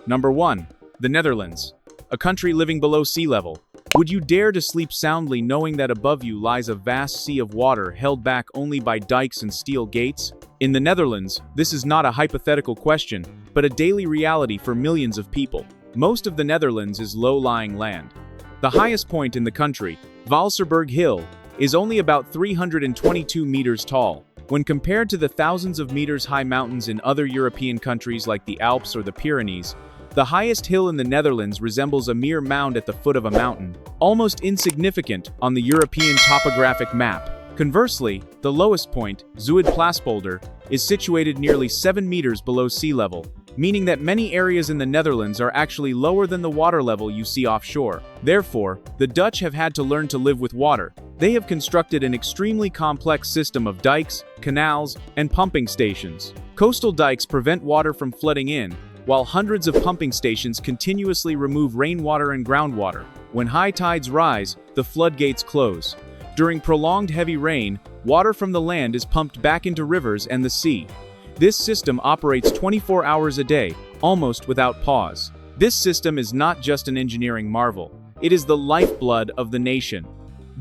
Number 1. The Netherlands. A country living below sea level. Would you dare to sleep soundly knowing that above you lies a vast sea of water held back only by dikes and steel gates? In the Netherlands, this is not a hypothetical question, but a daily reality for millions of people. Most of the Netherlands is low-lying land. The highest point in the country, Valserberg Hill, is only about 322 meters tall. When compared to the thousands of meters high mountains in other European countries like the Alps or the Pyrenees, the highest hill in the Netherlands resembles a mere mound at the foot of a mountain, almost insignificant on the European topographic map. Conversely, the lowest point, Zuidplaspolder, is situated nearly 7 meters below sea level, meaning that many areas in the Netherlands are actually lower than the water level you see offshore. Therefore, the Dutch have had to learn to live with water. They have constructed an extremely complex system of dikes, canals, and pumping stations. Coastal dikes prevent water from flooding in, while hundreds of pumping stations continuously remove rainwater and groundwater. When high tides rise, the floodgates close. During prolonged heavy rain, water from the land is pumped back into rivers and the sea. This system operates 24 hours a day, almost without pause. This system is not just an engineering marvel. It is the lifeblood of the nation.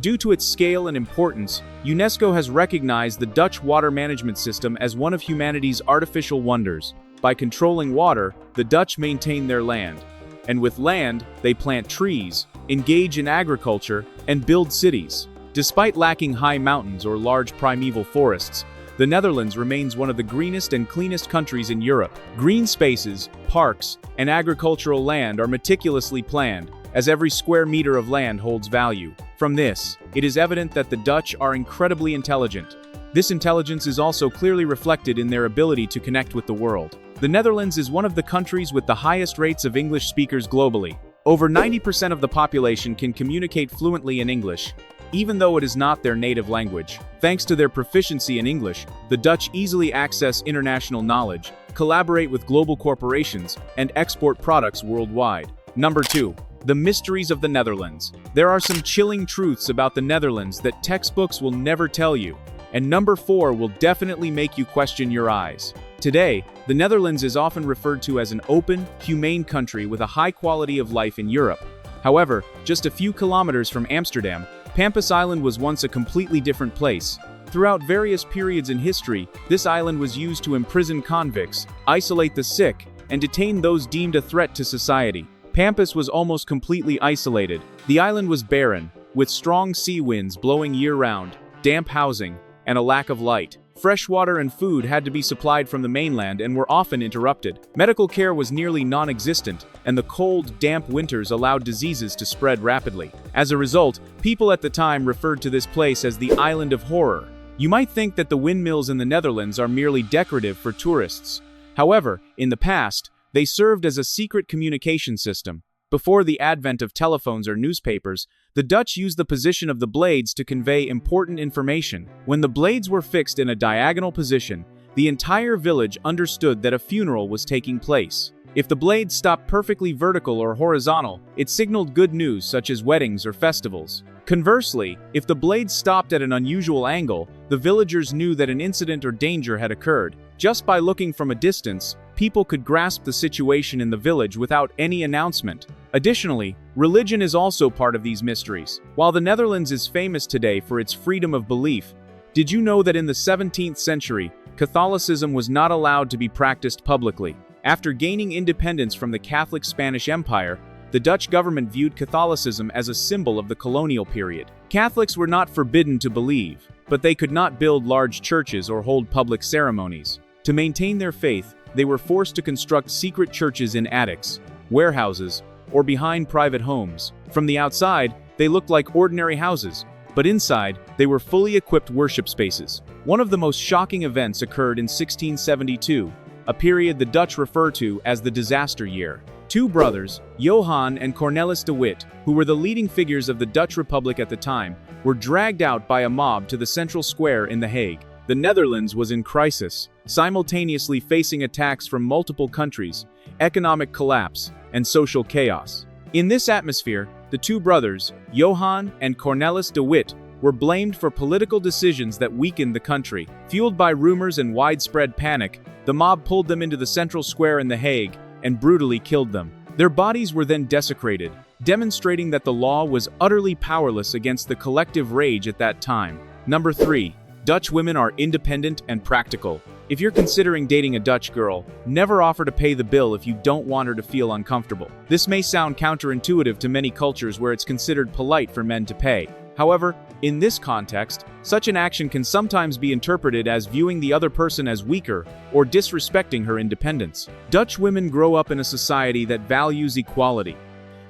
Due to its scale and importance, UNESCO has recognized the Dutch water management system as one of humanity's artificial wonders. By controlling water, the Dutch maintain their land. And with land, they plant trees, engage in agriculture, and build cities. Despite lacking high mountains or large primeval forests, the Netherlands remains one of the greenest and cleanest countries in Europe. Green spaces, parks, and agricultural land are meticulously planned, as every square meter of land holds value. From this, it is evident that the Dutch are incredibly intelligent. This intelligence is also clearly reflected in their ability to connect with the world. The Netherlands is one of the countries with the highest rates of English speakers globally. Over 90% of the population can communicate fluently in English, even though it is not their native language. Thanks to their proficiency in English, the Dutch easily access international knowledge, collaborate with global corporations, and export products worldwide. Number 2. The mysteries of the Netherlands. There are some chilling truths about the Netherlands that textbooks will never tell you. And number 4 will definitely make you question your eyes. Today, the Netherlands is often referred to as an open, humane country with a high quality of life in Europe. However, just a few kilometers from Amsterdam, Pampas Island was once a completely different place. Throughout various periods in history, this island was used to imprison convicts, isolate the sick, and detain those deemed a threat to society. Pampas was almost completely isolated. The island was barren, with strong sea winds blowing year-round, damp housing, and a lack of light. Fresh water and food had to be supplied from the mainland and were often interrupted. Medical care was nearly non-existent, and the cold, damp winters allowed diseases to spread rapidly. As a result, people at the time referred to this place as the Island of Horror. You might think that the windmills in the Netherlands are merely decorative for tourists. However, in the past, they served as a secret communication system. Before the advent of telephones or newspapers, the Dutch used the position of the blades to convey important information. When the blades were fixed in a diagonal position, the entire village understood that a funeral was taking place. If the blades stopped perfectly vertical or horizontal, it signaled good news such as weddings or festivals. Conversely, if the blades stopped at an unusual angle, the villagers knew that an incident or danger had occurred. Just by looking from a distance, people could grasp the situation in the village without any announcement. Additionally, religion is also part of these mysteries. While the Netherlands is famous today for its freedom of belief, did you know that in the 17th century, Catholicism was not allowed to be practiced publicly? After gaining independence from the Catholic Spanish Empire, the Dutch government viewed Catholicism as a symbol of the colonial period. Catholics were not forbidden to believe, but they could not build large churches or hold public ceremonies. To maintain their faith, they were forced to construct secret churches in attics, warehouses, or behind private homes. From the outside, they looked like ordinary houses, but inside, they were fully equipped worship spaces. One of the most shocking events occurred in 1672, a period the Dutch refer to as the disaster year. Two brothers, Johan and Cornelis de Witt, who were the leading figures of the Dutch Republic at the time, were dragged out by a mob to the central square in The Hague. The Netherlands was in crisis, simultaneously facing attacks from multiple countries, economic collapse, and social chaos. In this atmosphere, the two brothers, Johan and Cornelis de Witt, were blamed for political decisions that weakened the country. Fueled by rumors and widespread panic, the mob pulled them into the central square in The Hague, and brutally killed them. Their bodies were then desecrated, demonstrating that the law was utterly powerless against the collective rage at that time. Number 3. Dutch women are independent and practical. If you're considering dating a Dutch girl, never offer to pay the bill if you don't want her to feel uncomfortable. This may sound counterintuitive to many cultures where it's considered polite for men to pay. However, in this context, such an action can sometimes be interpreted as viewing the other person as weaker or disrespecting her independence. Dutch women grow up in a society that values equality.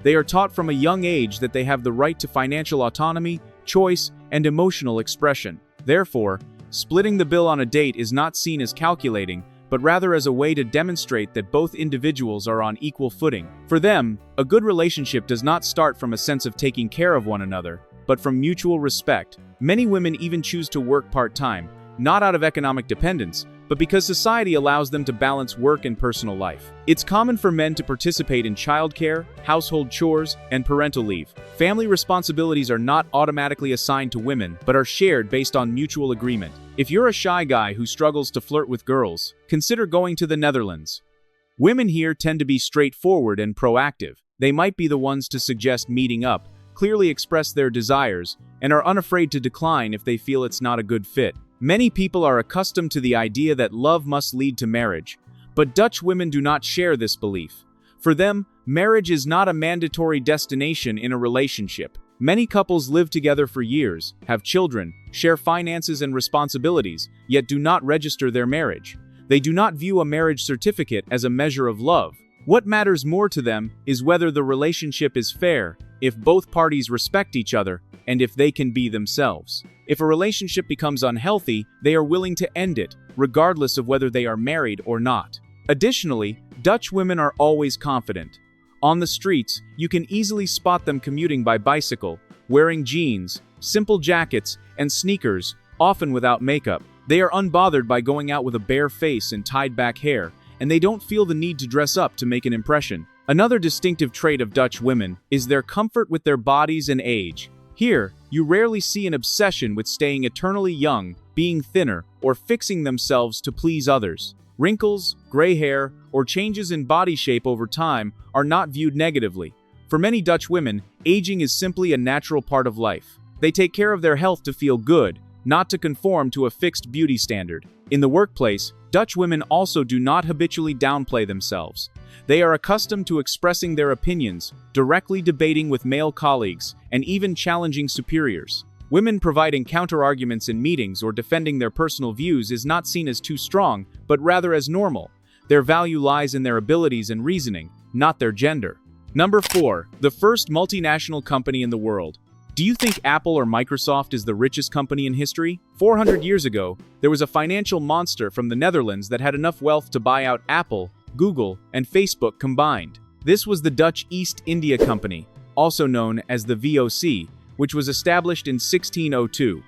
They are taught from a young age that they have the right to financial autonomy, choice, and emotional expression. Therefore, splitting the bill on a date is not seen as calculating, but rather as a way to demonstrate that both individuals are on equal footing. For them, a good relationship does not start from a sense of taking care of one another, but from mutual respect. Many women even choose to work part-time, not out of economic dependence, but because society allows them to balance work and personal life. It's common for men to participate in childcare, household chores, and parental leave. Family responsibilities are not automatically assigned to women, but are shared based on mutual agreement. If you're a shy guy who struggles to flirt with girls, consider going to the Netherlands. Women here tend to be straightforward and proactive. They might be the ones to suggest meeting up, clearly express their desires, and are unafraid to decline if they feel it's not a good fit. Many people are accustomed to the idea that love must lead to marriage, but Dutch women do not share this belief. For them, marriage is not a mandatory destination in a relationship. Many couples live together for years, have children, share finances and responsibilities, yet do not register their marriage. They do not view a marriage certificate as a measure of love. What matters more to them is whether the relationship is fair, if both parties respect each other, and if they can be themselves. If a relationship becomes unhealthy, they are willing to end it, regardless of whether they are married or not. Additionally, Dutch women are always confident. On the streets, you can easily spot them commuting by bicycle, wearing jeans, simple jackets, and sneakers, often without makeup. They are unbothered by going out with a bare face and tied-back hair, and they don't feel the need to dress up to make an impression. Another distinctive trait of Dutch women is their comfort with their bodies and age. Here, you rarely see an obsession with staying eternally young, being thinner, or fixing themselves to please others. Wrinkles, gray hair, or changes in body shape over time are not viewed negatively. For many Dutch women, aging is simply a natural part of life. They take care of their health to feel good, not to conform to a fixed beauty standard. In the workplace, Dutch women also do not habitually downplay themselves. They are accustomed to expressing their opinions, directly debating with male colleagues, and even challenging superiors. Women providing counter-arguments in meetings or defending their personal views is not seen as too strong, but rather as normal. Their value lies in their abilities and reasoning, not their gender. Number 4. The first multinational company in the world. Do you think Apple or Microsoft is the richest company in history? 400 years ago, there was a financial monster from the Netherlands that had enough wealth to buy out Apple, Google, and Facebook combined. This was the Dutch East India Company, also known as the VOC, which was established in 1602.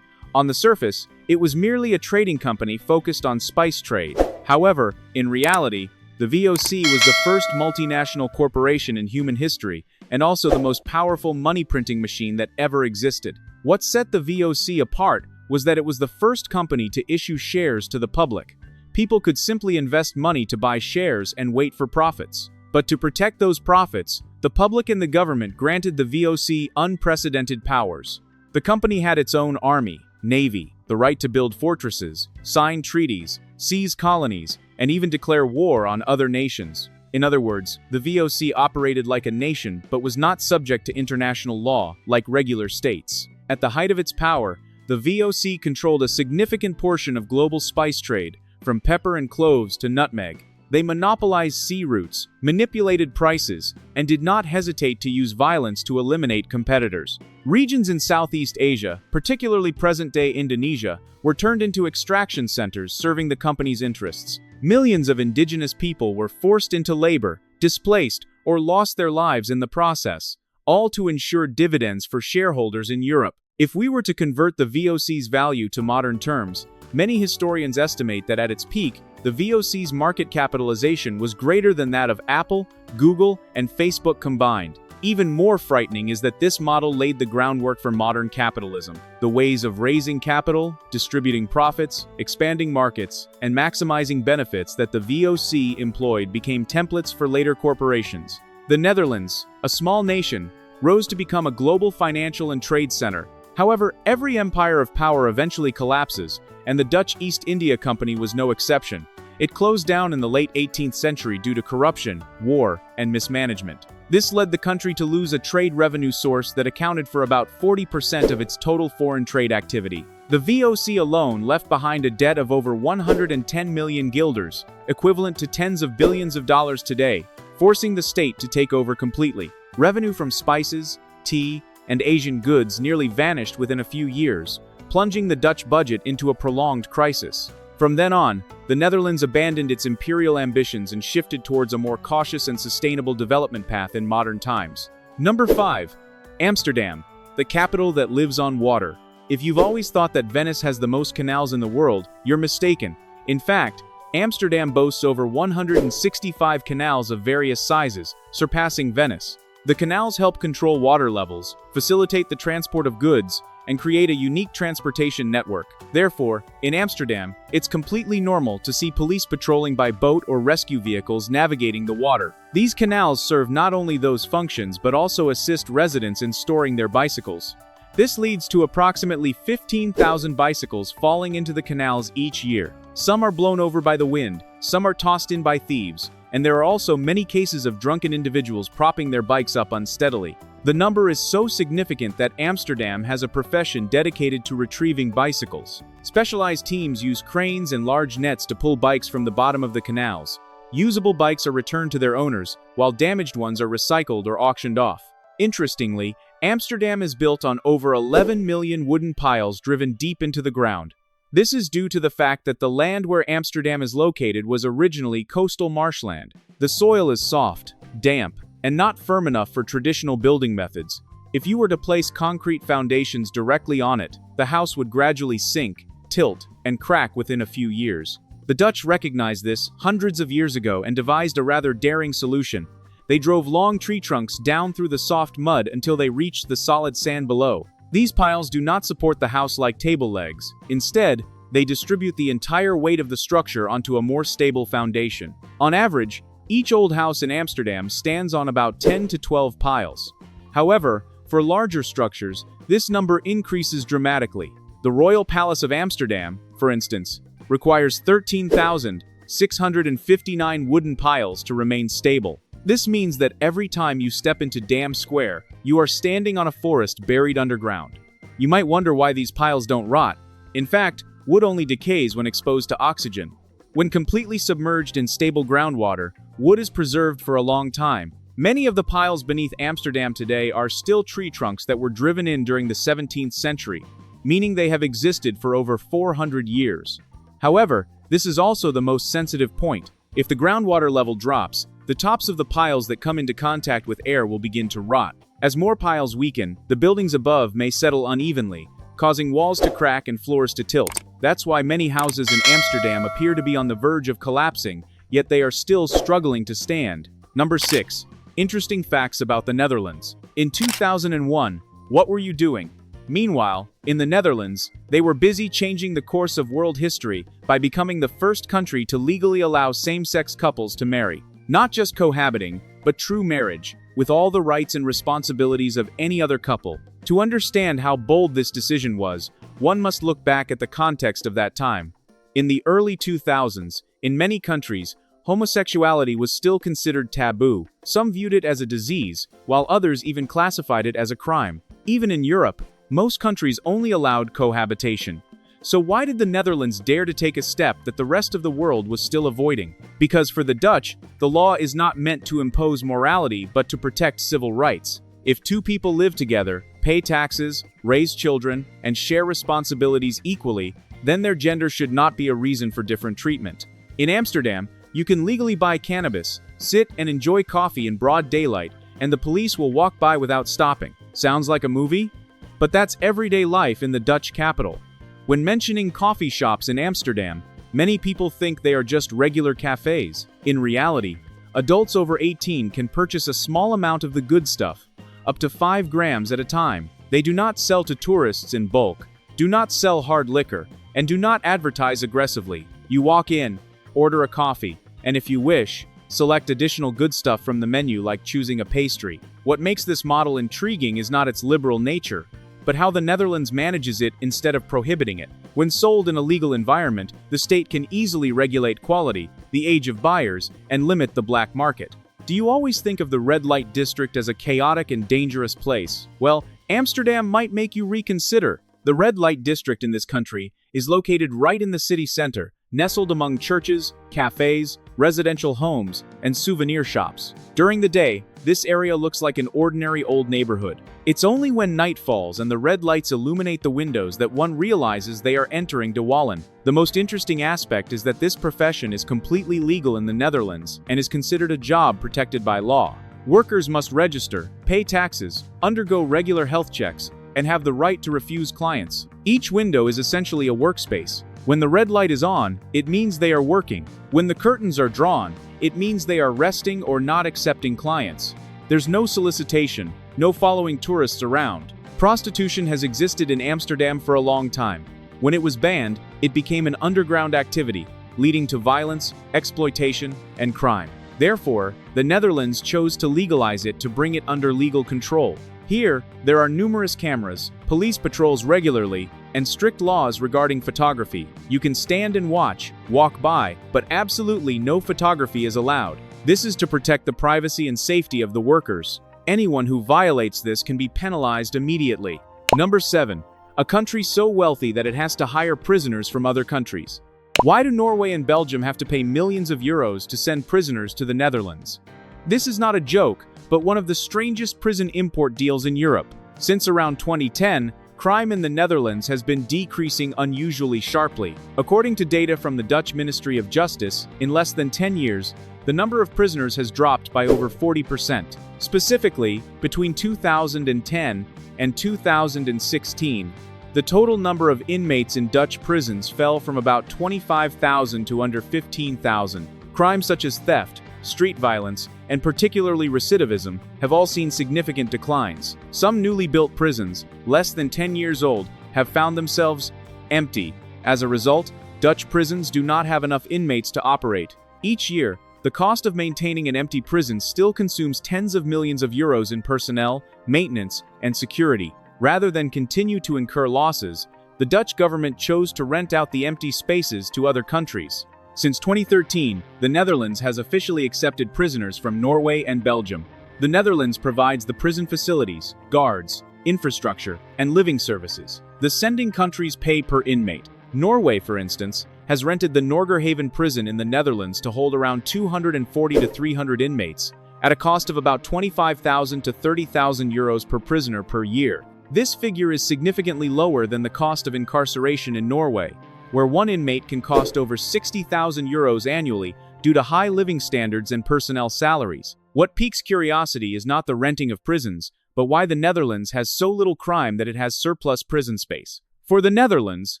On the surface, it was merely a trading company focused on spice trade. However, in reality, the VOC was the first multinational corporation in human history, and also the most powerful money printing machine that ever existed. What set the VOC apart was that it was the first company to issue shares to the public. People could simply invest money to buy shares and wait for profits. But to protect those profits, the public and the government granted the VOC unprecedented powers. The company had its own army, navy, the right to build fortresses, sign treaties, seize colonies, and even declare war on other nations. In other words, the VOC operated like a nation but was not subject to international law like regular states. At the height of its power, the VOC controlled a significant portion of global spice trade, from pepper and cloves to nutmeg. They monopolized sea routes, manipulated prices, and did not hesitate to use violence to eliminate competitors. Regions in Southeast Asia, particularly present-day Indonesia, were turned into extraction centers serving the company's interests. Millions of indigenous people were forced into labor, displaced, or lost their lives in the process, all to ensure dividends for shareholders in Europe. If we were to convert the VOC's value to modern terms, many historians estimate that at its peak, the VOC's market capitalization was greater than that of Apple, Google, and Facebook combined. Even more frightening is that this model laid the groundwork for modern capitalism. The ways of raising capital, distributing profits, expanding markets, and maximizing benefits that the VOC employed became templates for later corporations. The Netherlands, a small nation, rose to become a global financial and trade center. However, every empire of power eventually collapses, and the Dutch East India Company was no exception. It closed down in the late 18th century due to corruption, war, and mismanagement. This led the country to lose a trade revenue source that accounted for about 40% of its total foreign trade activity. The VOC alone left behind a debt of over 110 million guilders, equivalent to tens of billions of dollars today, forcing the state to take over completely. Revenue from spices, tea, and Asian goods nearly vanished within a few years, plunging the Dutch budget into a prolonged crisis. From then on, the Netherlands abandoned its imperial ambitions and shifted towards a more cautious and sustainable development path in modern times. Number 5. Amsterdam, the capital that lives on water. If you've always thought that Venice has the most canals in the world, you're mistaken. In fact, Amsterdam boasts over 165 canals of various sizes, surpassing Venice. The canals help control water levels, facilitate the transport of goods, and create a unique transportation network. Therefore, in Amsterdam, it's completely normal to see police patrolling by boat or rescue vehicles navigating the water. These canals serve not only those functions but also assist residents in storing their bicycles. This leads to approximately 15,000 bicycles falling into the canals each year. Some are blown over by the wind, some are tossed in by thieves, and there are also many cases of drunken individuals propping their bikes up unsteadily. The number is so significant that Amsterdam has a profession dedicated to retrieving bicycles. Specialized teams use cranes and large nets to pull bikes from the bottom of the canals. Usable bikes are returned to their owners, while damaged ones are recycled or auctioned off. Interestingly, Amsterdam is built on over 11 million wooden piles driven deep into the ground. This is due to the fact that the land where Amsterdam is located was originally coastal marshland. The soil is soft, damp, and not firm enough for traditional building methods. If you were to place concrete foundations directly on it, the house would gradually sink, tilt, and crack within a few years. The Dutch recognized this hundreds of years ago and devised a rather daring solution. They drove long tree trunks down through the soft mud until they reached the solid sand below. These piles do not support the house like table legs. Instead, they distribute the entire weight of the structure onto a more stable foundation. On average, each old house in Amsterdam stands on about 10 to 12 piles. However, for larger structures, this number increases dramatically. The Royal Palace of Amsterdam, for instance, requires 13,659 wooden piles to remain stable. This means that every time you step into Dam Square, you are standing on a forest buried underground. You might wonder why these piles don't rot. In fact, wood only decays when exposed to oxygen. When completely submerged in stable groundwater, wood is preserved for a long time. Many of the piles beneath Amsterdam today are still tree trunks that were driven in during the 17th century, meaning they have existed for over 400 years. However, this is also the most sensitive point. If the groundwater level drops, the tops of the piles that come into contact with air will begin to rot. As more piles weaken, the buildings above may settle unevenly, causing walls to crack and floors to tilt. That's why many houses in Amsterdam appear to be on the verge of collapsing, yet they are still struggling to stand. Number 6. Interesting facts about the Netherlands. In 2001, what were you doing? Meanwhile, in the Netherlands, they were busy changing the course of world history by becoming the first country to legally allow same-sex couples to marry. Not just cohabiting, but true marriage, with all the rights and responsibilities of any other couple. To understand how bold this decision was, one must look back at the context of that time. In the early 2000s, in many countries, homosexuality was still considered taboo. Some viewed it as a disease, while others even classified it as a crime. Even in Europe, most countries only allowed cohabitation. So why did the Netherlands dare to take a step that the rest of the world was still avoiding? Because for the Dutch, the law is not meant to impose morality but to protect civil rights. If two people live together, pay taxes, raise children, and share responsibilities equally, then their gender should not be a reason for different treatment. In Amsterdam, you can legally buy cannabis, sit and enjoy coffee in broad daylight, and the police will walk by without stopping. Sounds like a movie? But that's everyday life in the Dutch capital. When mentioning coffee shops in Amsterdam, many people think they are just regular cafes. In reality, adults over 18 can purchase a small amount of the good stuff, up to 5 grams at a time. They do not sell to tourists in bulk, do not sell hard liquor, and do not advertise aggressively. You walk in, order a coffee, and if you wish, select additional good stuff from the menu like choosing a pastry. What makes this model intriguing is not its liberal nature, but how the Netherlands manages it instead of prohibiting it. When sold in a legal environment, the state can easily regulate quality, the age of buyers, and limit the black market. Do you always think of the red light district as a chaotic and dangerous place? Well, Amsterdam might make you reconsider. The red light district in this country is located right in the city center, nestled among churches, cafes, residential homes, and souvenir shops. During the day, this area looks like an ordinary old neighborhood. It's only when night falls and the red lights illuminate the windows that one realizes they are entering De Wallen. The most interesting aspect is that this profession is completely legal in the Netherlands and is considered a job protected by law. Workers must register, pay taxes, undergo regular health checks, and have the right to refuse clients. Each window is essentially a workspace. When the red light is on, it means they are working. When the curtains are drawn, it means they are resting or not accepting clients. There's no solicitation, no following tourists around. Prostitution has existed in Amsterdam for a long time. When it was banned, it became an underground activity, leading to violence, exploitation, and crime. Therefore, the Netherlands chose to legalize it to bring it under legal control. Here, there are numerous cameras, police patrols regularly, and strict laws regarding photography. You can stand and watch, walk by, but absolutely no photography is allowed. This is to protect the privacy and safety of the workers. Anyone who violates this can be penalized immediately. Number 7. A country so wealthy that it has to hire prisoners from other countries. Why do Norway and Belgium have to pay millions of euros to send prisoners to the Netherlands? This is not a joke, but one of the strangest prison import deals in Europe. Since around 2010, crime in the Netherlands has been decreasing unusually sharply. According to data from the Dutch Ministry of Justice, in less than 10 years, the number of prisoners has dropped by over 40%. Specifically, between 2010 and 2016, the total number of inmates in Dutch prisons fell from about 25,000 to under 15,000. Crimes such as theft, street violence, and particularly recidivism have all seen significant declines. Some newly built prisons, less than 10 years old, have found themselves empty. As a result, Dutch prisons do not have enough inmates to operate. Each year, the cost of maintaining an empty prison still consumes tens of millions of euros in personnel, maintenance, and security. Rather than continue to incur losses, the Dutch government chose to rent out the empty spaces to other countries. Since 2013, the Netherlands has officially accepted prisoners from Norway and Belgium. The Netherlands provides the prison facilities, guards, infrastructure, and living services. The sending countries pay per inmate. Norway, for instance, has rented the Norgerhaven prison in the Netherlands to hold around 240 to 300 inmates, at a cost of about 25,000 to 30,000 euros per prisoner per year. This figure is significantly lower than the cost of incarceration in Norway, where one inmate can cost over 60,000 euros annually due to high living standards and personnel salaries. What piques curiosity is not the renting of prisons, but why the Netherlands has so little crime that it has surplus prison space. For the Netherlands,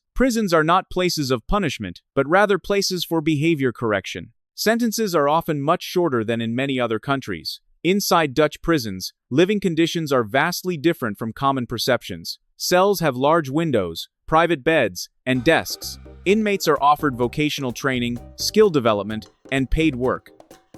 prisons are not places of punishment, but rather places for behavior correction. Sentences are often much shorter than in many other countries. Inside Dutch prisons, living conditions are vastly different from common perceptions. Cells have large windows, private beds, and desks. Inmates are offered vocational training, skill development, and paid work.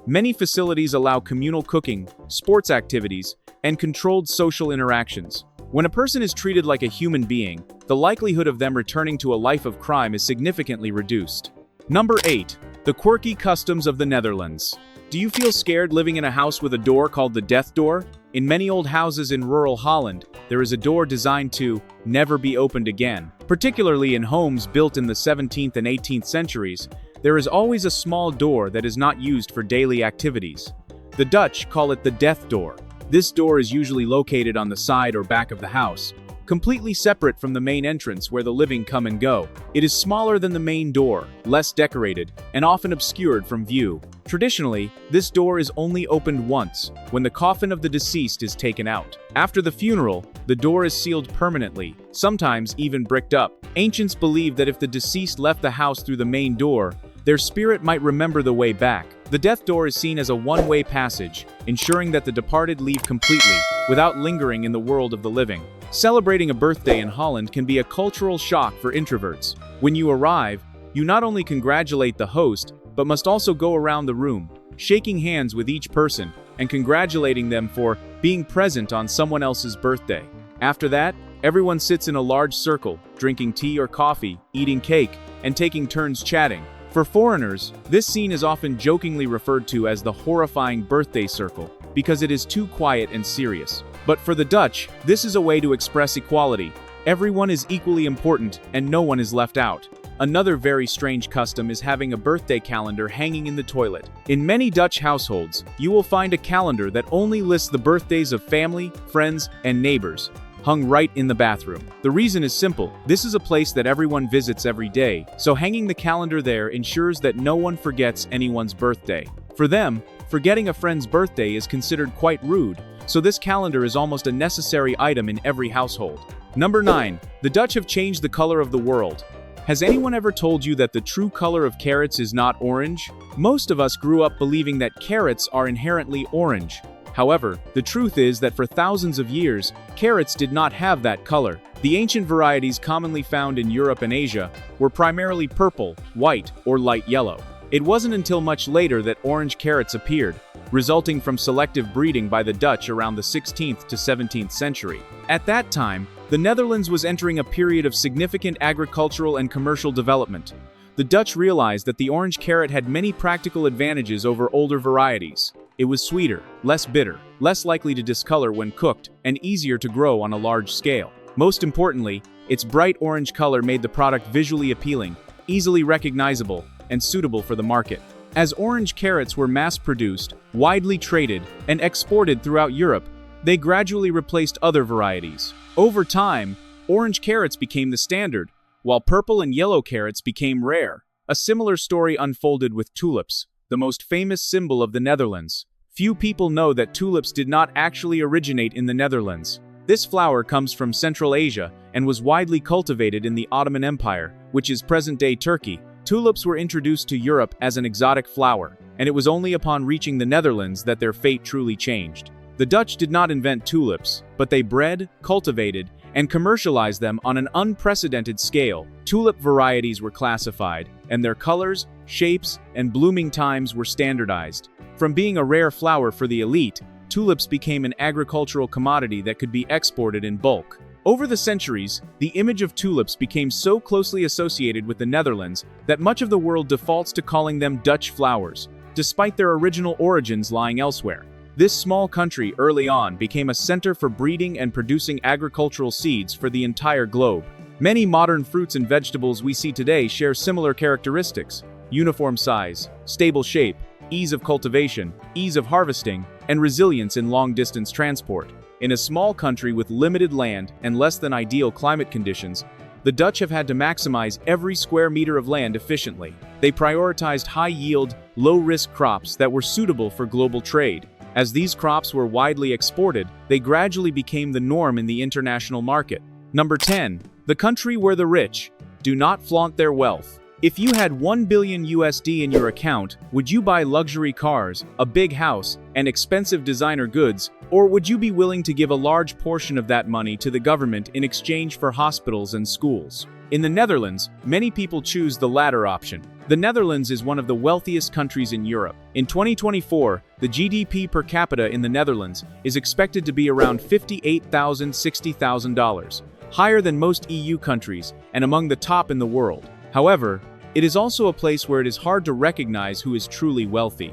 Many facilities allow communal cooking, sports activities, and controlled social interactions. When a person is treated like a human being, the likelihood of them returning to a life of crime is significantly reduced. Number 8. The quirky customs of the Netherlands. Do you feel scared living in a house with a door called the death door? In many old houses in rural Holland, there is a door designed to never be opened again. Particularly in homes built in the 17th and 18th centuries, there is always a small door that is not used for daily activities. The Dutch call it the death door. This door is usually located on the side or back of the house, completely separate from the main entrance where the living come and go. It is smaller than the main door, less decorated, and often obscured from view. Traditionally, this door is only opened once, when the coffin of the deceased is taken out. After the funeral, the door is sealed permanently, sometimes even bricked up. Ancients believed that if the deceased left the house through the main door, their spirit might remember the way back. The death door is seen as a one-way passage, ensuring that the departed leave completely, without lingering in the world of the living. Celebrating a birthday in Holland can be a cultural shock for introverts. When you arrive, you not only congratulate the host, but must also go around the room, shaking hands with each person, and congratulating them for being present on someone else's birthday. After that, everyone sits in a large circle, drinking tea or coffee, eating cake, and taking turns chatting. For foreigners, this scene is often jokingly referred to as the horrifying birthday circle, because it is too quiet and serious. But for the Dutch, this is a way to express equality. Everyone is equally important, and no one is left out. Another very strange custom is having a birthday calendar hanging in the toilet. In many Dutch households, you will find a calendar that only lists the birthdays of family, friends, and neighbors, hung right in the bathroom. The reason is simple. This is a place that everyone visits every day, so hanging the calendar there ensures that no one forgets anyone's birthday. For them, forgetting a friend's birthday is considered quite rude, so this calendar is almost a necessary item in every household. Number 9. The Dutch have changed the color of the world. Has anyone ever told you that the true color of carrots is not orange? Most of us grew up believing that carrots are inherently orange. However, the truth is that for thousands of years, carrots did not have that color. The ancient varieties commonly found in Europe and Asia were primarily purple, white, or light yellow. It wasn't until much later that orange carrots appeared, resulting from selective breeding by the Dutch around the 16th to 17th century. At that time, the Netherlands was entering a period of significant agricultural and commercial development. The Dutch realized that the orange carrot had many practical advantages over older varieties. It was sweeter, less bitter, less likely to discolor when cooked, and easier to grow on a large scale. Most importantly, its bright orange color made the product visually appealing, easily recognizable, and suitable for the market. As orange carrots were mass-produced, widely traded, and exported throughout Europe, they gradually replaced other varieties. Over time, orange carrots became the standard, while purple and yellow carrots became rare. A similar story unfolded with tulips, the most famous symbol of the Netherlands. Few people know that tulips did not actually originate in the Netherlands. This flower comes from Central Asia and was widely cultivated in the Ottoman Empire, which is present-day Turkey. Tulips were introduced to Europe as an exotic flower, and it was only upon reaching the Netherlands that their fate truly changed. The Dutch did not invent tulips, but they bred, cultivated, and commercialized them on an unprecedented scale. Tulip varieties were classified, and their colors, shapes, and blooming times were standardized. From being a rare flower for the elite, tulips became an agricultural commodity that could be exported in bulk. Over the centuries, the image of tulips became so closely associated with the Netherlands that much of the world defaults to calling them Dutch flowers, despite their original origins lying elsewhere. This small country early on became a center for breeding and producing agricultural seeds for the entire globe. Many modern fruits and vegetables we see today share similar characteristics: uniform size, stable shape, ease of cultivation, ease of harvesting, and resilience in long-distance transport. In a small country with limited land and less than ideal climate conditions, the Dutch have had to maximize every square meter of land efficiently. They prioritized high-yield, low-risk crops that were suitable for global trade. As these crops were widely exported, they gradually became the norm in the international market. Number 10. The country where the rich do not flaunt their wealth. If you had $1 billion USD in your account, would you buy luxury cars, a big house, and expensive designer goods, or would you be willing to give a large portion of that money to the government in exchange for hospitals and schools? In the Netherlands, many people choose the latter option. The Netherlands is one of the wealthiest countries in Europe. In 2024, the GDP per capita in the Netherlands is expected to be around $58,000–$60,000, higher than most EU countries and among the top in the world. However, it is also a place where it is hard to recognize who is truly wealthy.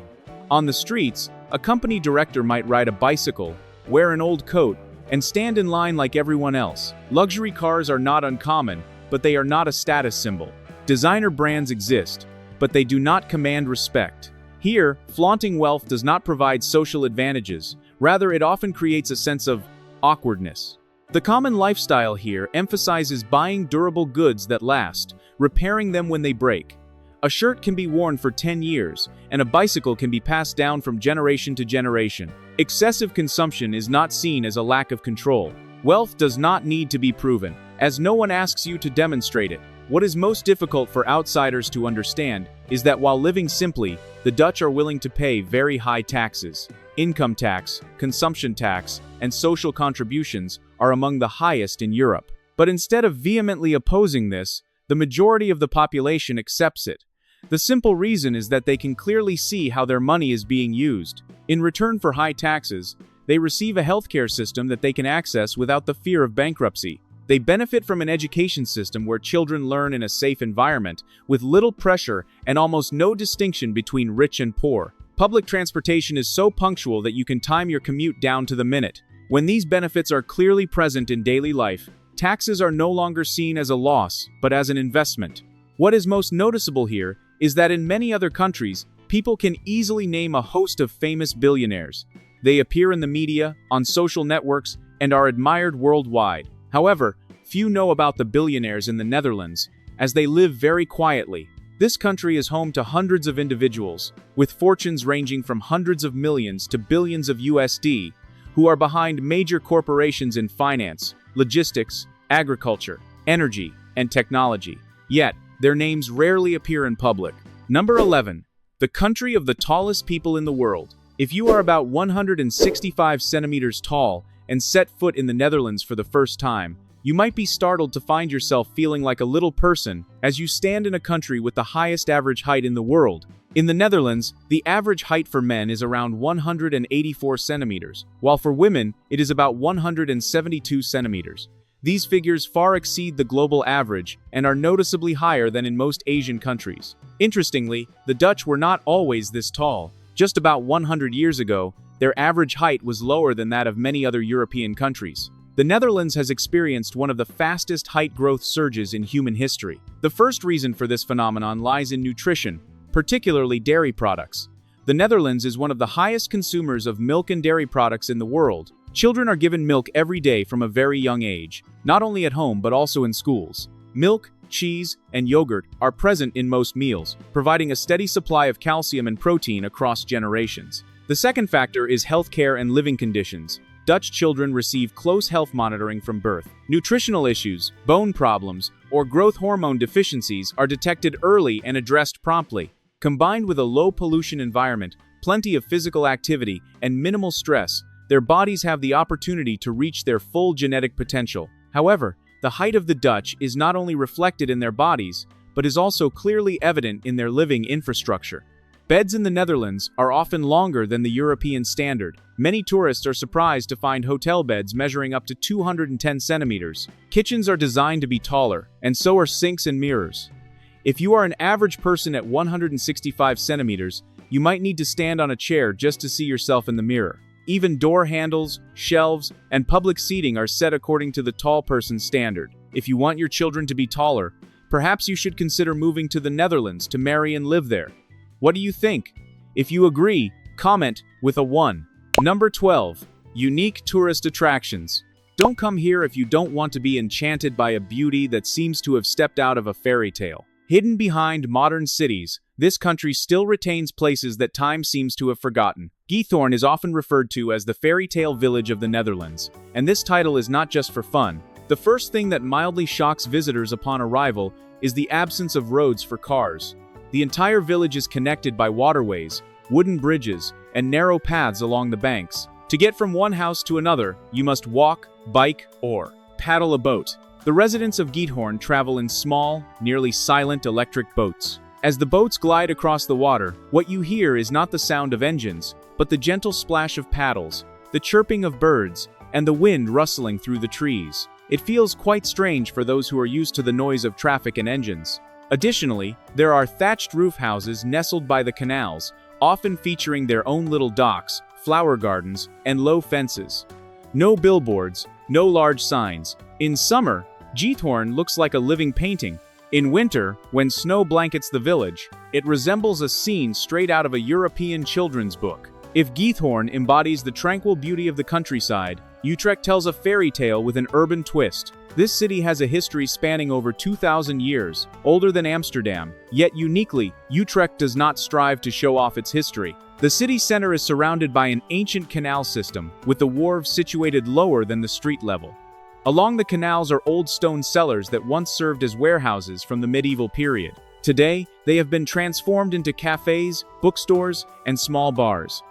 On the streets, a company director might ride a bicycle, wear an old coat, and stand in line like everyone else. Luxury cars are not uncommon, but they are not a status symbol. Designer brands exist, but they do not command respect. Here, flaunting wealth does not provide social advantages. Rather, it often creates a sense of awkwardness. The common lifestyle here emphasizes buying durable goods that last, repairing them when they break. A shirt can be worn for 10 years, and a bicycle can be passed down from generation to generation. Excessive consumption is not seen as a lack of control. Wealth does not need to be proven, as no one asks you to demonstrate it. What is most difficult for outsiders to understand is that while living simply, the Dutch are willing to pay very high taxes. Income tax, consumption tax, and social contributions are among the highest in Europe. But instead of vehemently opposing this, the majority of the population accepts it. The simple reason is that they can clearly see how their money is being used. In return for high taxes, they receive a healthcare system that they can access without the fear of bankruptcy. They benefit from an education system where children learn in a safe environment, with little pressure and almost no distinction between rich and poor. Public transportation is so punctual that you can time your commute down to the minute. When these benefits are clearly present in daily life, taxes are no longer seen as a loss, but as an investment. What is most noticeable here is that in many other countries, people can easily name a host of famous billionaires. They appear in the media, on social networks, and are admired worldwide. However, few know about the billionaires in the Netherlands, as they live very quietly. This country is home to hundreds of individuals, with fortunes ranging from hundreds of millions to billions of USD, who are behind major corporations in finance, logistics, agriculture, energy, and technology. Yet, their names rarely appear in public. Number 11. The country of the tallest people in the world. If you are about 165 centimeters tall and set foot in the Netherlands for the first time, you might be startled to find yourself feeling like a little person as you stand in a country with the highest average height in the world. In the Netherlands, the average height for men is around 184 centimeters, while for women, it is about 172 centimeters. These figures far exceed the global average and are noticeably higher than in most Asian countries. Interestingly, the Dutch were not always this tall. Just about 100 years ago, their average height was lower than that of many other European countries. The Netherlands has experienced one of the fastest height growth surges in human history. The first reason for this phenomenon lies in nutrition, particularly dairy products. The Netherlands is one of the highest consumers of milk and dairy products in the world. Children are given milk every day from a very young age, not only at home but also in schools. Milk, cheese, and yogurt are present in most meals, providing a steady supply of calcium and protein across generations. The second factor is healthcare and living conditions. Dutch children receive close health monitoring from birth. Nutritional issues, bone problems, or growth hormone deficiencies are detected early and addressed promptly. Combined with a low-pollution environment, plenty of physical activity, and minimal stress, their bodies have the opportunity to reach their full genetic potential. However, the height of the Dutch is not only reflected in their bodies, but is also clearly evident in their living infrastructure. Beds in the Netherlands are often longer than the European standard. Many tourists are surprised to find hotel beds measuring up to 210 centimeters. Kitchens are designed to be taller, and so are sinks and mirrors. If you are an average person at 165 centimeters, you might need to stand on a chair just to see yourself in the mirror. Even door handles, shelves, and public seating are set according to the tall person standard. If you want your children to be taller, perhaps you should consider moving to the Netherlands to marry and live there. What do you think? If you agree, comment with a 1. Number 12. Unique tourist attractions. Don't come here if you don't want to be enchanted by a beauty that seems to have stepped out of a fairy tale. Hidden behind modern cities, this country still retains places that time seems to have forgotten. Giethoorn is often referred to as the fairy tale village of the Netherlands, and this title is not just for fun. The first thing that mildly shocks visitors upon arrival is the absence of roads for cars. The entire village is connected by waterways, wooden bridges, and narrow paths along the banks. To get from one house to another, you must walk, bike, or paddle a boat. The residents of Giethoorn travel in small, nearly silent electric boats. As the boats glide across the water, what you hear is not the sound of engines, but the gentle splash of paddles, the chirping of birds, and the wind rustling through the trees. It feels quite strange for those who are used to the noise of traffic and engines. Additionally, there are thatched roof houses nestled by the canals, often featuring their own little docks, flower gardens, and low fences. No billboards, no large signs. In summer, Giethoorn looks like a living painting. In winter, when snow blankets the village, it resembles a scene straight out of a European children's book. If Giethoorn embodies the tranquil beauty of the countryside, Utrecht tells a fairy tale with an urban twist. This city has a history spanning over 2,000 years, older than Amsterdam, yet uniquely, Utrecht does not strive to show off its history. The city center is surrounded by an ancient canal system, with the wharves situated lower than the street level. Along the canals are old stone cellars that once served as warehouses from the medieval period. Today, they have been transformed into cafes, bookstores, and small bars.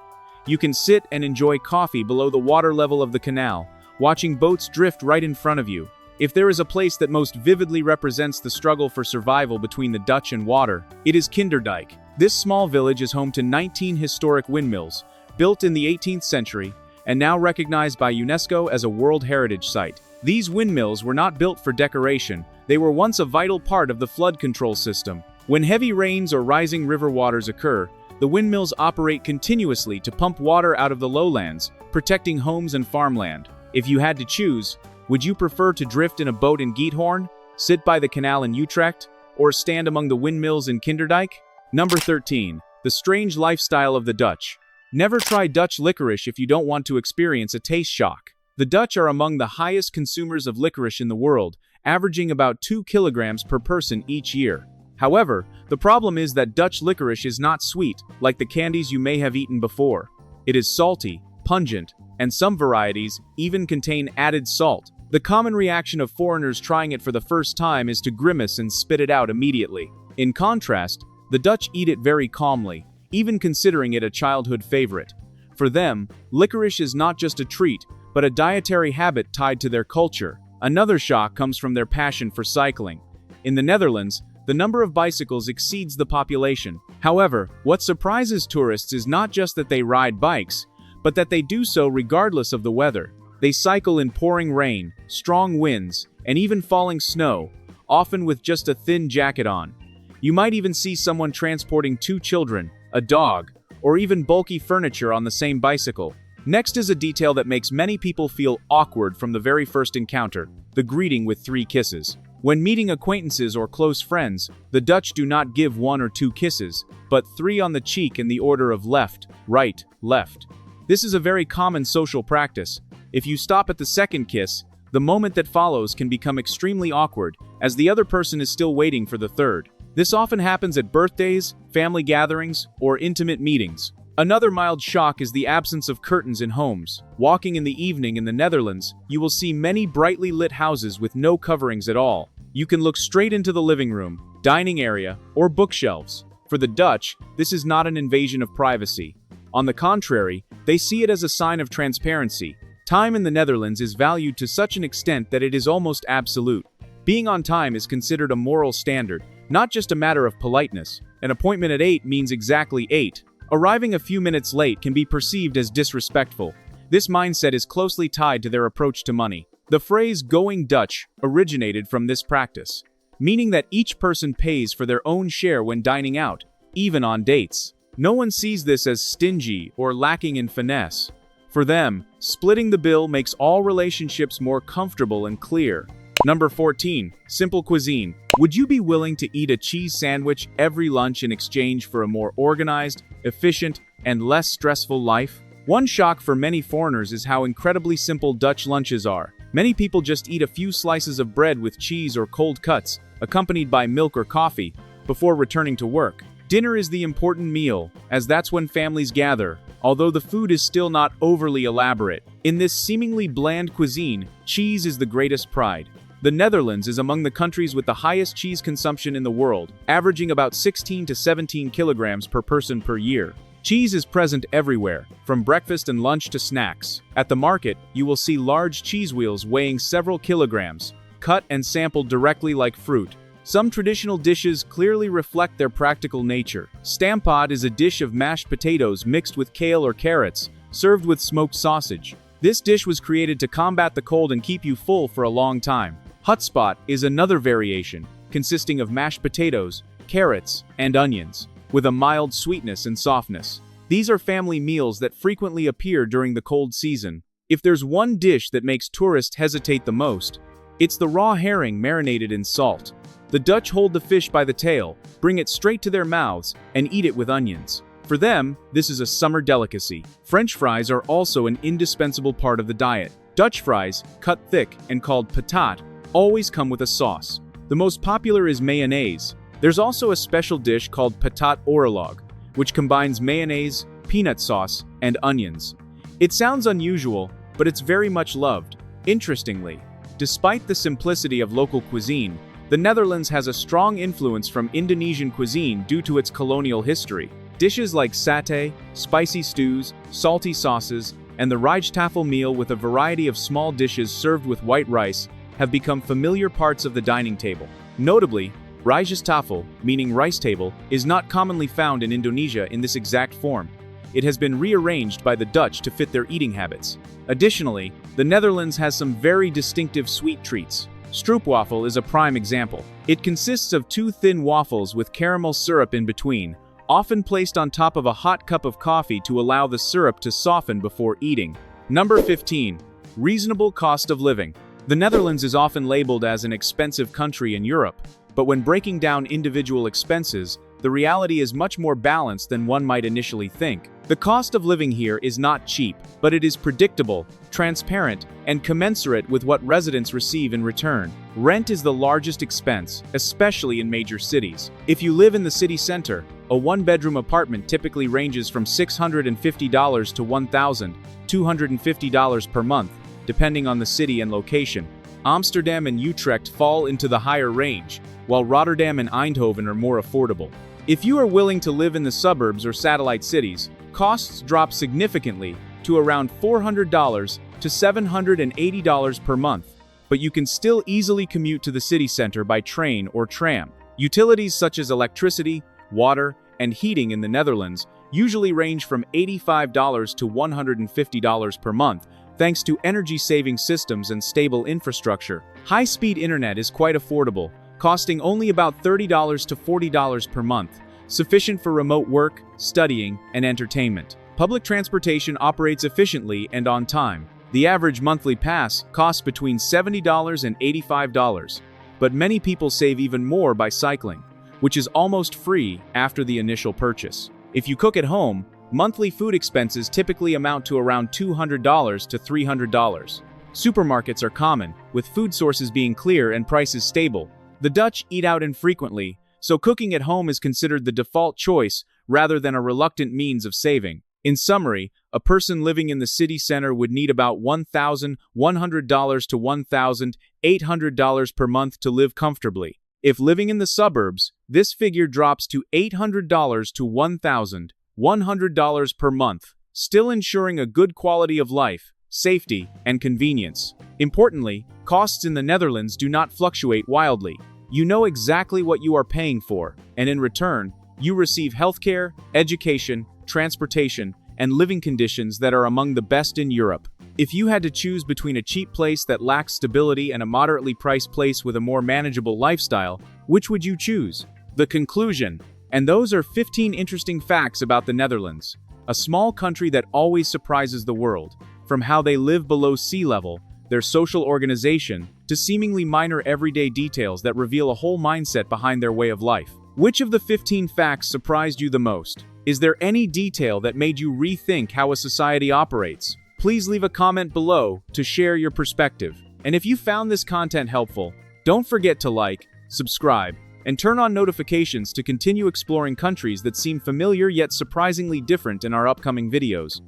You can sit and enjoy coffee below the water level of the canal, watching boats drift right in front of you. If there is a place that most vividly represents the struggle for survival between the Dutch and water, it is Kinderdijk. This small village is home to 19 historic windmills, built in the 18th century, and now recognized by UNESCO as a World Heritage Site. These windmills were not built for decoration, they were once a vital part of the flood control system. When heavy rains or rising river waters occur, the windmills operate continuously to pump water out of the lowlands, protecting homes and farmland. If you had to choose, would you prefer to drift in a boat in Giethoorn, sit by the canal in Utrecht, or stand among the windmills in Kinderdijk? Number 13. The strange lifestyle of the Dutch. Never try Dutch licorice if you don't want to experience a taste shock. The Dutch are among the highest consumers of licorice in the world, averaging about 2 kilograms per person each year. However, the problem is that Dutch licorice is not sweet, like the candies you may have eaten before. It is salty, pungent, and some varieties even contain added salt. The common reaction of foreigners trying it for the first time is to grimace and spit it out immediately. In contrast, the Dutch eat it very calmly, even considering it a childhood favorite. For them, licorice is not just a treat, but a dietary habit tied to their culture. Another shock comes from their passion for cycling. In the Netherlands, the number of bicycles exceeds the population. However, what surprises tourists is not just that they ride bikes, but that they do so regardless of the weather. They cycle in pouring rain, strong winds, and even falling snow, often with just a thin jacket on. You might even see someone transporting 2 children, a dog, or even bulky furniture on the same bicycle. Next is a detail that makes many people feel awkward from the very first encounter: the greeting with 3 kisses. When meeting acquaintances or close friends, the Dutch do not give 1 or 2 kisses, but 3 on the cheek in the order of left, right, left. This is a very common social practice. If you stop at the second kiss, the moment that follows can become extremely awkward, as the other person is still waiting for the third. This often happens at birthdays, family gatherings, or intimate meetings. Another mild shock is the absence of curtains in homes. Walking in the evening in the Netherlands, you will see many brightly lit houses with no coverings at all. You can look straight into the living room, dining area, or bookshelves. For the Dutch, this is not an invasion of privacy. On the contrary, they see it as a sign of transparency. Time in the Netherlands is valued to such an extent that it is almost absolute. Being on time is considered a moral standard, not just a matter of politeness. An appointment at 8 means exactly 8. Arriving a few minutes late can be perceived as disrespectful. This mindset is closely tied to their approach to money. The phrase "going Dutch" originated from this practice, meaning that each person pays for their own share when dining out, even on dates. No one sees this as stingy or lacking in finesse. For them, splitting the bill makes all relationships more comfortable and clear. Number 14. Simple cuisine. Would you be willing to eat a cheese sandwich every lunch in exchange for a more organized, efficient, and less stressful life? One shock for many foreigners is how incredibly simple Dutch lunches are. Many people just eat a few slices of bread with cheese or cold cuts, accompanied by milk or coffee, before returning to work. Dinner is the important meal, as that's when families gather, although the food is still not overly elaborate. In this seemingly bland cuisine, cheese is the greatest pride. The Netherlands is among the countries with the highest cheese consumption in the world, averaging about 16 to 17 kilograms per person per year. Cheese is present everywhere, from breakfast and lunch to snacks. At the market, you will see large cheese wheels weighing several kilograms, cut and sampled directly like fruit. Some traditional dishes clearly reflect their practical nature. Stamppot is a dish of mashed potatoes mixed with kale or carrots, served with smoked sausage. This dish was created to combat the cold and keep you full for a long time. Hutspot is another variation, consisting of mashed potatoes, carrots, and onions, with a mild sweetness and softness. These are family meals that frequently appear during the cold season. If there's one dish that makes tourists hesitate the most, it's the raw herring marinated in salt. The Dutch hold the fish by the tail, bring it straight to their mouths, and eat it with onions. For them, this is a summer delicacy. French fries are also an indispensable part of the diet. Dutch fries, cut thick and called patat, always come with a sauce. The most popular is mayonnaise. There's also a special dish called patat oorlog, which combines mayonnaise, peanut sauce, and onions. It sounds unusual, but it's very much loved. Interestingly, despite the simplicity of local cuisine, The Netherlands has a strong influence from Indonesian cuisine due to its colonial history. Dishes like satay, spicy stews, salty sauces, and the rijsttafel meal with a variety of small dishes served with white rice have become familiar parts of the dining table. Notably, rijsttafel, meaning rice table, is not commonly found in Indonesia in this exact form. It has been rearranged by the Dutch to fit their eating habits. Additionally, the Netherlands has some very distinctive sweet treats. Stroopwafel is a prime example. It consists of two thin waffles with caramel syrup in between, often placed on top of a hot cup of coffee to allow the syrup to soften before eating. Number 15. Reasonable cost of living. The Netherlands is often labeled as an expensive country in Europe, but when breaking down individual expenses, the reality is much more balanced than one might initially think. The cost of living here is not cheap, but it is predictable, transparent, and commensurate with what residents receive in return. Rent is the largest expense, especially in major cities. If you live in the city center, a one-bedroom apartment typically ranges from $650 to $1,250 per month, depending on the city and location. Amsterdam and Utrecht fall into the higher range, while Rotterdam and Eindhoven are more affordable. If you are willing to live in the suburbs or satellite cities, costs drop significantly to around $400 to $780 per month, but you can still easily commute to the city center by train or tram. Utilities such as electricity, water, and heating in the Netherlands usually range from $85 to $150 per month, thanks to energy-saving systems and stable infrastructure. High-speed internet is quite affordable, costing only about $30 to $40 per month, sufficient for remote work, studying, and entertainment. Public transportation operates efficiently and on time. The average monthly pass costs between $70 and $85, but many people save even more by cycling, which is almost free after the initial purchase. If you cook at home, monthly food expenses typically amount to around $200 to $300. Supermarkets are common, with food sources being clear and prices stable. The Dutch eat out infrequently, so cooking at home is considered the default choice rather than a reluctant means of saving. In summary, a person living in the city center would need about $1,100 to $1,800 per month to live comfortably. If living in the suburbs, this figure drops to $800 to $1,100 per month, still ensuring a good quality of life, safety, and convenience. Importantly, costs in the Netherlands do not fluctuate wildly. You know exactly what you are paying for, and in return, you receive healthcare, education, transportation, and living conditions that are among the best in Europe. If you had to choose between a cheap place that lacks stability and a moderately priced place with a more manageable lifestyle, which would you choose? The conclusion. And those are 15 interesting facts about the Netherlands, a small country that always surprises the world, from how they live below sea level, their social organization, to seemingly minor everyday details that reveal a whole mindset behind their way of life. Which of the 15 facts surprised you the most? Is there any detail that made you rethink how a society operates? Please leave a comment below to share your perspective. And if you found this content helpful, don't forget to like, subscribe, and turn on notifications to continue exploring countries that seem familiar yet surprisingly different in our upcoming videos.